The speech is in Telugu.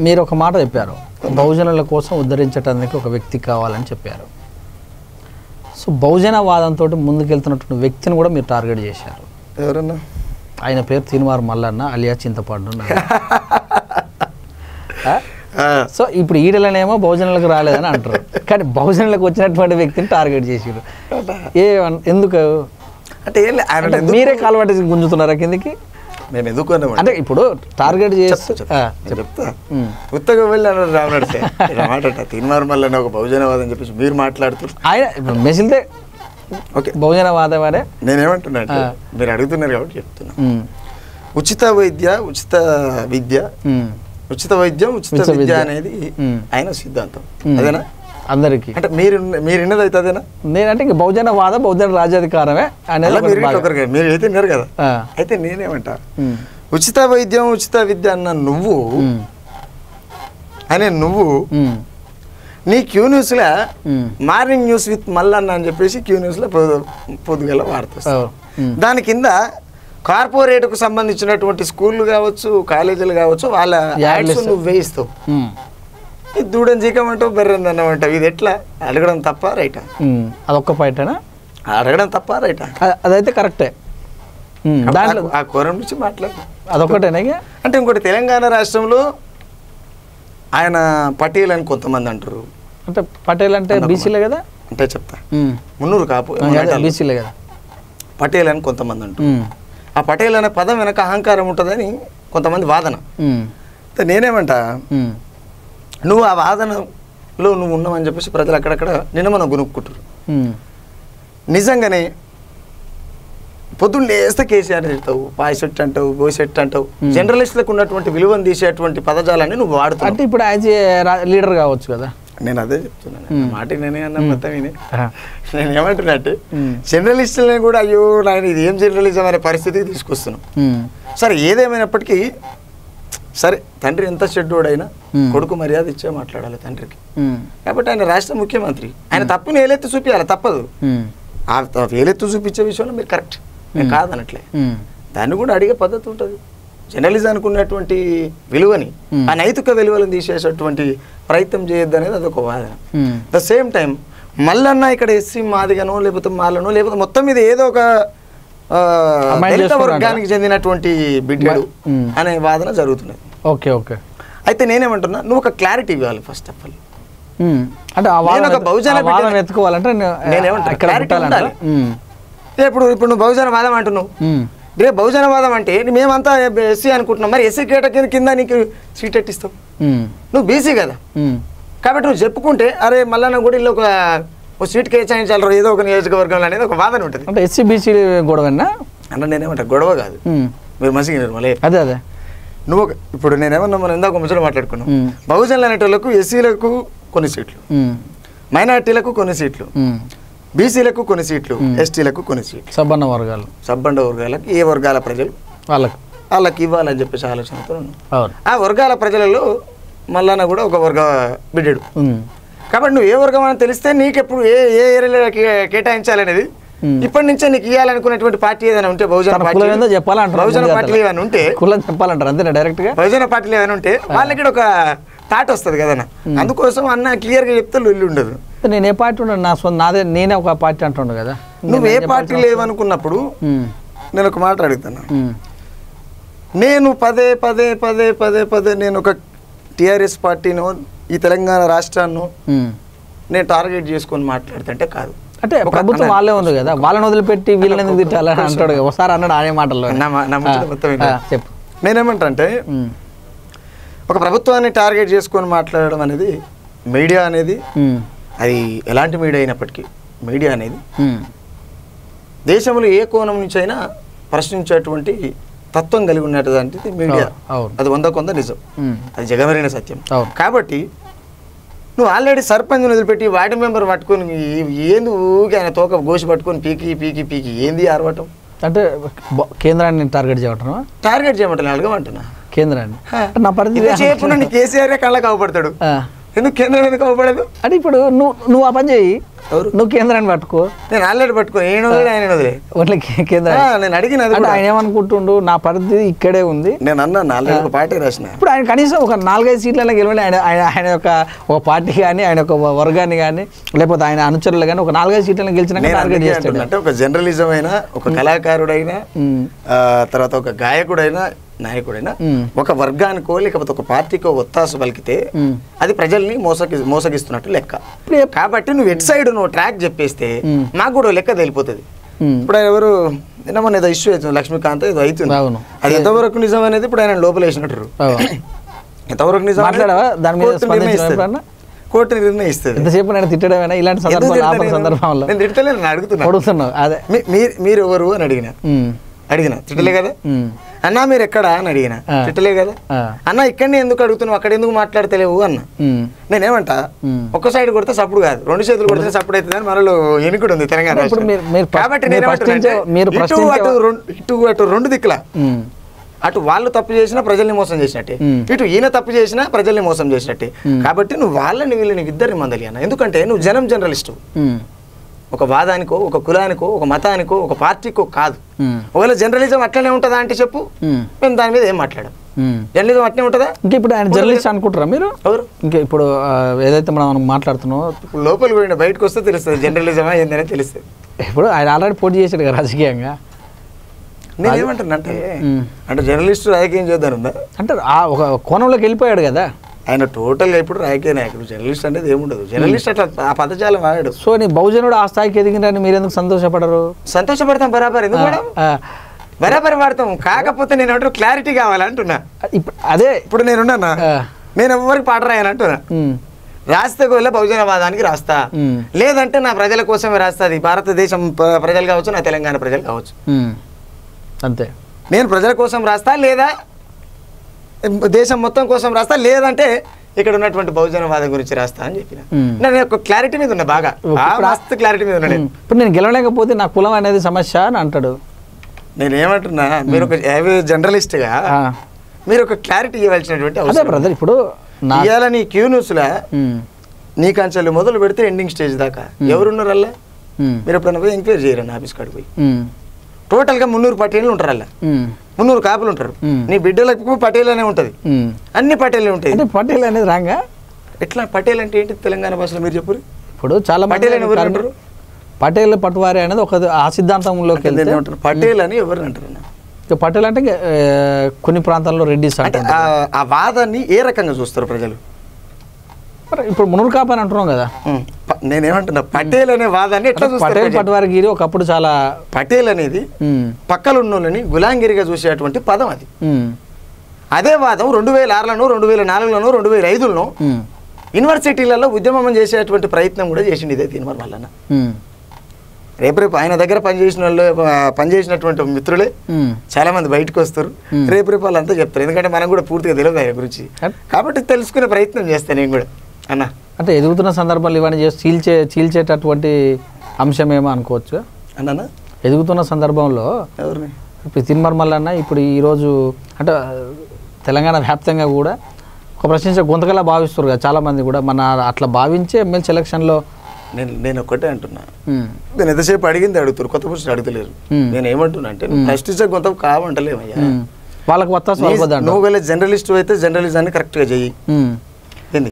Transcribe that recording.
మీరు ఒక మాట చెప్పారు, బహుజనుల కోసం ఉద్ధరించడానికి ఒక వ్యక్తి కావాలని చెప్పారు. సో బహుజనవాదంతో ముందుకెళ్తున్నటువంటి వ్యక్తిని కూడా మీరు టార్గెట్ చేశారు. ఎవరన్నా? ఆయన పేరు తీన్మార్ మల్లన్న అలియా చింతపండు. సో ఇప్పుడు ఈడలనేమో బహుజనులకు రాలేదని అంటారు, కానీ బహుజనులకు వచ్చినటువంటి వ్యక్తిని టార్గెట్ చేసారు. ఎందుకు అంటే మీరే కాలువట్టి గుంజుతున్నారా కిందికి? మేము ఎందుకు అంటే ఇప్పుడు టార్గెట్ చేస్తే చెప్తా. ఉత్తగా వెళ్ళి అన్నాడు రామనడితే మాట తీన్మార్ మల్లన్న ఒక బహుజనవాదం అని చెప్పేసి మీరు మాట్లాడుతూ ఆయన మెసిల్తే ఓకే బహుజనవాదం అనే నేనేమంటున్నా అంటే మీరు అడుగుతున్నారు కాబట్టి చెప్తున్నా. ఉచిత వైద్యం ఉచిత విద్య అనేది ఆయన సిద్ధాంతం. అదేనా అందరికి? అంటే మీరు విన్నది అయితే అదేనా? నేనంటే ఇంక బహుజనవాదం బహుజన రాజ్యాధికారమే అనేది మీరు అయితే విన్నారు కదా. అయితే నేనేమంటా, ఉచిత వైద్యం ఉచిత విద్య అన్న నువ్వు నీ క్యూ న్యూస్లో మార్నింగ్ న్యూస్ విత్ మల్లన్న అని చెప్పేసి క్యూ న్యూస్లో పొద్దుగల వాడుతావు. దాని కింద కార్పొరేట్కు సంబంధించినటువంటి స్కూళ్ళు కావచ్చు, కాలేజీలు కావచ్చు, వాళ్ళ యాడ్స్ నువ్వు వేయిస్తావు. ఇది దూడని జీకమంటావు, బెర్రని అన్నమంటావు. ఇది ఎట్లా? అడగడం తప్ప రైటా? అదొక్క పాయింటేనా? అడగడం తప్ప రైటా? అదైతే కరెక్టే. దాంట్లో ఆ కోరం నుంచి మాట్లాడు. అదొక్కటేనా? అంటే ఇంకోటి, తెలంగాణ రాష్ట్రంలో ఆయన పటేల్ అని కొంతమంది అంటారు. అంటే పటేల్ అంటే బీసీలే కదా? అంటే చెప్తా, మున్నూరు కాపు బీసీలే కదా. పటేల్ అని కొంతమంది అంటారు. ఆ పటేల్ అనే పదం వెనక అహంకారం ఉంటుందని కొంతమంది వాదన. నేనేమంటా, నువ్వు ఆ వాదనలో నువ్వు ఉన్నావని చెప్పేసి ప్రజలు అక్కడక్కడ నిన్న మనం గునుక్కుంటారు. నిజంగానే పొద్దున్న లేస్తే కేసీఆర్ తిడతావు, పాయసెట్ అంటావు, బోసెట్ అంటావు. జర్నలిస్టులకు ఉన్నటువంటి విలువను తీసేటువంటి పదజాలాన్ని నువ్వు వాడుతావు. అంటే ఇప్పుడు యాజ్ ఏ లీడర్ కావచ్చు కదా. నేను అదే చెప్తున్నాను, మాట నేనే అన్న మొత్తం వినే. నేను ఏమంటున్నట్టు, జర్నలిస్టులని కూడా అయ్యో నాయన ఇది ఏం జర్నలిజం అనే పరిస్థితికి తీసుకొస్తున్నాం. సరే, ఏదేమైనప్పటికీ సరే, తండ్రి ఎంత చెడ్డోడైనా కొడుకు మర్యాద ఇచ్చే మాట్లాడాలి తండ్రికి. కాబట్టి ఆయన రాష్ట్ర ముఖ్యమంత్రి, ఆయన తప్పుని ఏలెత్తి చూపించాలి, తప్పదు. ఆ వేలెత్తు చూపించే విషయంలో మీరు కరెక్ట్, నేను కాదనట్లే. దాన్ని కూడా అడిగే పద్ధతి ఉంటుంది. జర్నలిజానికి ఉన్నటువంటి విలువని, ఆ నైతిక విలువలను తీసేసేటువంటి ప్రయత్నం చేయొద్దు అనేది అదొక వాదన. ద సేమ్ టైం మల్లన్న ఇక్కడ ఎస్సీ మాదిగనో లేకపోతే మాలనో లేకపోతే మొత్తం మీద ఏదో ఒక దళిత వర్గానికి చెందినటువంటి బిడ్డడు అనే వాదన జరుగుతున్నది. Okay okay. అయితే నేనేమంటున్నా, నువ్వు ఒక క్లారిటీ ఇవ్వాలి ఫస్ట్ ఆఫ్ ఆల్. అంటే ఎత్తుకోవాలంటే నేనేమంటా, క్లారిటీ ఉండాలి. ఇప్పుడు నువ్వు బహుజనవాదం అంటున్నావు, రేపు బహుజనవాదం అంటే మేమంతా ఎస్సీ అనుకుంటున్నాం, మరి ఎస్సీ కేటగిరీ కింద నీకు సీట్ ఎట్టిస్తావు? నువ్వు బీసీ కదా, కాబట్టి నువ్వు చెప్పుకుంటే అరే మల్లన్న కూడా ఇల్లు ఒక సీట్ కేటాయించాలి ఏదో ఒక నియోజకవర్గంలో అనేది ఒక వాదన ఉంటుంది. అంటే ఎస్సీ బీసీ గొడవన్నా అన్న? నేనేమంటా, గొడవ కాదు, మీరు మంచిగా మళ్ళీ అదే అదే. నువ్వు ఇప్పుడు నేనేమన్నా మనం ఇందాక ముచ్చట మాట్లాడుకున్నాం, బహుజనులు అనేటోళ్ళకు ఎస్సీలకు కొన్ని సీట్లు, మైనార్టీలకు కొన్ని సీట్లు, బీసీలకు కొన్ని సీట్లు, ఎస్టీలకు కొన్ని సీట్లు, సబ్బండ వర్గాలకు ఏ వర్గాల ప్రజలు వాళ్ళకి ఇవ్వాలని చెప్పేసి ఆలోచనతో ఉన్నాం. ఆ వర్గాల ప్రజలలో మల్లన్న కూడా ఒక వర్గ బిడ్డడు. కాబట్టి నువ్వు ఏ వర్గం అని తెలిస్తే నీకెప్పుడు ఏ ఏరియాలో కేటాయించాలనేది ఇప్పటి నుంచే నీకు ఇవ్వాలనుకునేటువంటి పార్టీ ఏదైనా ఉంటే, బహుజన పార్టీ ఏమైనా ఉంటే చెప్పాలంటారు అంతేనా డైరెక్ట్ గా? బహుజన పార్టీలు ఏమైనా ఉంటే వాళ్ళకి ఒక థాట్ వస్తుంది కదన్నా. అందుకోసం అన్న క్లియర్గా చెప్తే ఇల్లు ఉండదు. నేను ఏ పార్టీ ఉండదు, నాదే నేనే ఒక పార్టీ అంటుండు కదా. నువ్వు ఏ పార్టీ లేవనుకున్నప్పుడు నేను ఒక మాట అడుగుతాను. నేను పదే పదే పదే పదే పదే నేను ఒక టీఆర్ఎస్ పార్టీను, ఈ తెలంగాణ రాష్ట్రాన్ని నేను టార్గెట్ చేసుకొని మాట్లాడుతుంటే కాదు. అంటే ప్రభుత్వం వాళ్ళే ఉంది కదా, వాళ్ళని వదిలిపెట్టి వీళ్ళని ఎందుకు తిట్టాలని అంటాడు కదా. ఒకసారి అన్నాడు అనే మాటల్లో. చెప్పు. నేనేమంటా అంటే, ఒక ప్రభుత్వాన్ని టార్గెట్ చేసుకొని మాట్లాడడం అనేది, మీడియా అనేది, అది ఎలాంటి మీడియా అయినప్పటికీ మీడియా అనేది దేశంలో ఏ కోణం నుంచి అయినా ప్రశ్నించేటువంటి తత్వం కలిగి ఉన్నటువంటిది మీడియా. అది 100% నిజం, అది జగమెరిగిన సత్యం. కాబట్టి నువ్వు ఆల్రెడీ సర్పంచ్ని వదిలిపెట్టి వార్డు మెంబర్ పట్టుకొని ఏంది ఊరికి ఆయన తోక గోసి పట్టుకొని పీకి పీకి పీకి ఏంది ఆరవటం? అంటే కేంద్రాన్ని టార్గెట్ చేయమంటున్నా, అడగమంటున్నా కేంద్రాన్ని. నా పరిస్థితి చెప్పు, కేసీఆర్ కళ్ళకి అవపడతాడు, ఎందుకు కేంద్రం ఎందుకు అవపడదు? అంటే ఇప్పుడు నువ్వు ఆ పని చేయి, నువ్వు కేంద్రాన్ని పట్టుకో. నేను ఆల్రెడీ పట్టుకో, ఆయన వదిలే ఓన్లీ కేంద్ర. నేను అడిగిన ఆయన ఏమనుకుంటుండు, నా పరిస్థితి ఇక్కడే ఉంది. నేను అన్నాను ఆల్రెడీ ఒక పార్టీ రాసిన. ఇప్పుడు ఆయన కనీసం ఒక 4-5 సీట్లలో గెలవండి. ఆయన యొక్క ఒక పార్టీ కానీ, ఆయన ఒక వర్గాన్ని కానీ, లేకపోతే ఆయన అనుచరులు కానీ ఒక 4-5 సీట్లను గెలిచినాక టార్గెట్ చేస్తాడు. అంటే ఒక జర్నలిజం అయినా, ఒక కళాకారుడైనా, తర్వాత ఒక గాయకుడైనా, నాయకుడైనా ఒక వర్గానికో లేకపోతే ఒక పార్టీకో ఒత్తాసు పలికితే అది ప్రజల్ని మోసగిస్తున్నట్టు లెక్క. కాబట్టి నువ్వు ఎట్ సైడ్ నువ్వు ట్రాక్ చెప్పేస్తే మాకు కూడా లెక్క తెలిపోతుంది. ఇప్పుడు ఎవరు మొన్న ఏదో ఇష్యూ అవుతుంది, లక్ష్మీకాంత్ ఏదో అవుతుంది, అది ఎంతవరకు నిజం అనేది ఇప్పుడు ఆయన లోపల వేసినట్టు. ఎంతవరకు నిజం కోర్టు నిర్ణయిస్తుంది. ఎంతసేపు నేను తిట్టడమేనా ఇలాంటి సందర్భంలో? నేను తిట్టలేదు, నేను అడుగుతున్నాను. అదే మీరు ఎవరు అని అడిగిన తిట్టలే కదా. అన్నా మీరు ఎక్కడా అని అడిగిన, తిట్టలే కదా. అన్న ఇక్కడనే ఎందుకు అడుగుతున్నావు, అక్కడ ఎందుకు మాట్లాడతలేవు అన్న. నేనేమంటా, ఒక్క సైడ్ కొడితే సప్పుడు కాదు, 2 చేతులు కొడితే సప్పుడు అవుతుంది అని మనలో ఎన్నికడు ఉంది తెలంగాణ. కాబట్టి ఇటు అటు 2 దిక్కుల, అటు వాళ్ళు తప్పు చేసినా ప్రజల్ని మోసం చేసినట్టే, ఇటు ఈయన తప్పు చేసినా ప్రజల్ని మోసం చేసినట్టే. కాబట్టి నువ్వు వాళ్ళని వీళ్ళని ఇద్దరిని మందలి అన్న. ఎందుకంటే నువ్వు జర్నలిస్టు. ఒక వాదానికో, ఒక కులానికో, ఒక మతానికో, ఒక పార్టీకో కాదు. ఒకవేళ జర్నలిజం అట్లనే ఉంటుందా అంటే చెప్పు, మేము దాని మీద ఏం మాట్లాడాం. జర్నలిజం అట్లనే ఉంటుందా? ఇంకా ఇప్పుడు ఆయన జర్నలిస్ట్ అనుకుంటారా మీరు? ఎవరు ఇంకా ఇప్పుడు ఏదైతే మనం మాట్లాడుతున్నాం, లోపలికి పోయిన బయటకు వస్తే తెలుస్తుంది జర్నలిజమా ఏందనే తెలుస్తుంది. ఇప్పుడు ఆయన ఆల్రెడీ పోటీ చేశాడు కదా రాజకీయంగా. నేను ఏమంటానంటే, అంటే జర్నలిస్ట్ రాజకీయం చేద్దానుందా అంటే ఒక కోణంలోకి వెళ్ళిపోయాడు కదా ఆయన. టోటల్గా ఇప్పుడు రాజకీయ నాయకుడు. జర్నలిస్ట్ అనేది ఏముండదు. జర్నలిస్ట్ అట్లా ఆ పదజాలం వాడాడు. సో నీ బహుజనుడు ఆ స్థాయికి ఎదిగినని మీరు ఎందుకు సంతోషపడరు? సంతోషపడతాం బరాబర్. ఎందుకు మేడం? బరాబర్ వాడతాం. కాకపోతే నేను అంటూ క్లారిటీ కావాలంటున్నా. అదే ఇప్పుడు నేనున్నా, నేను ఎవరికి పాట రాయనంటున్నా. రాస్తే కూడా బహుజనవాదానికి రాస్తా, లేదంటే నా ప్రజల కోసమే రాస్తా. అది భారతదేశం ప్రజలు కావచ్చు, నా తెలంగాణ ప్రజలు కావచ్చు, అంతే. నేను ప్రజల కోసం రాస్తా, లేదా దేశం మొత్తం కోసం రాస్తా, లేదంటే ఇక్కడ ఉన్నటువంటి బహుజనవాదం గురించి రాస్తా అని చెప్పిన. నేను ఒక క్లారిటీ మీద ఉన్నా, బాగా మస్తు క్లారిటీ మీద ఉన్నా. ఇప్పుడు నేను గెలవలేకపోతే నా కులం అనేది సమస్య అని అంటాడు. నేను ఏమంటున్నా, మీరు ఒక జర్నలిస్ట్గా మీరు ఒక క్లారిటీ ఇవ్వాల్సినటువంటి అవసరం. బ్రదర్ ఇప్పుడు ఇవాళ నీ క్యూ న్యూస్లా నీ కంచెలు మొదలు పెడితే ఎండింగ్ స్టేజ్ దాకా ఎవరున్నారు అలా? మీరు ఎప్పుడన్నా పోయి ఎంక్వైరీ చేయరండి ఆఫీస్ కాడికి పోయి. టోటల్గా 300 పటేళ్ళు ఉంటారు అలా, 300 కాపులు ఉంటారు. నీ బిడ్డలకు పటేల్ అనే ఉంటుంది, అన్ని పటేళ్ళు ఉంటాయి. పటేల్ అనేది రాంగా ఎట్లా? పటేల్ అంటే ఏంటి తెలంగాణ భాషలో మీరు చెప్పరు? ఇప్పుడు చాలా పటేల్ అని ఎవరు అంటారు? పటేల్ పట్వారి అనేది ఒక ఆ సిద్ధాంతంలోకి వెళ్తే పటేల్ అని ఎవరు అంటారు? పటేల్ అంటే కొన్ని ప్రాంతాల్లో రెడ్డిస్ అంటే. ఆ వాదాన్ని ఏ రకంగా చూస్తారు ప్రజలు? ఇప్పుడు మునురు కాపు అని అంటున్నాం కదా. నేనేమంటున్నా, పటేల్ అనే వాదాన్ని ఎట్లా చూస్తారు? పటేల్ పట్వారిగిరి ఒకప్పుడు చాలా. పటేల్ అనేది పక్కల ఉన్నోళ్ళని గులాంగిరిగా చూసేటువంటి పదం అది. అదే వాదం 2006లోనో 2004లోనో 2005లోనో యూనివర్సిటీలలో ఉద్యమం చేసేటువంటి ప్రయత్నం కూడా చేసింది ఇదే తీర్మానం వల్ల. రేపు ఆయన దగ్గర పనిచేసినటువంటి మిత్రులే చాలా మంది బయటకు వస్తారు. రేపు వాళ్ళంతా చెప్తారు, ఎందుకంటే మనం కూడా పూర్తిగా తెలియదు ఆయన గురించి. కాబట్టి తెలుసుకునే ప్రయత్నం చేస్తాను నేను కూడా అన్న. అంటే ఎదుగుతున్న సందర్భాలు ఇవన్నీ చేసి చీల్చేటటువంటి అంశమేమో అనుకోవచ్చు అన్న. ఎదుగుతున్న సందర్భంలో ఎవరిని ఇప్పుడు తిరుమల అన్న ఇప్పుడు ఈరోజు అంటే తెలంగాణ వ్యాప్తంగా కూడా ఒక ప్రశ్నించే గొంతకలా భావిస్తారు కదా చాలామంది కూడా. మన అట్లా భావించే ఎమ్మెల్సీ ఎలక్షన్లో నేను ఒక్కటే అంటున్నా, నేను ఎంతసేపు అడిగింది అడుగుతారు, కొత్త పురుషులు అడుగుతలేరు. నేను ఏమంటున్నా అంటే, ప్రశ్నించే గొంత కావంటలేమయ్యా, వాళ్ళకి వత్తాసు. నువ్వు వెళ్ళే జర్నలిస్ట్ అయితే జర్నలిజాన్ని కరెక్ట్గా చెయ్యి.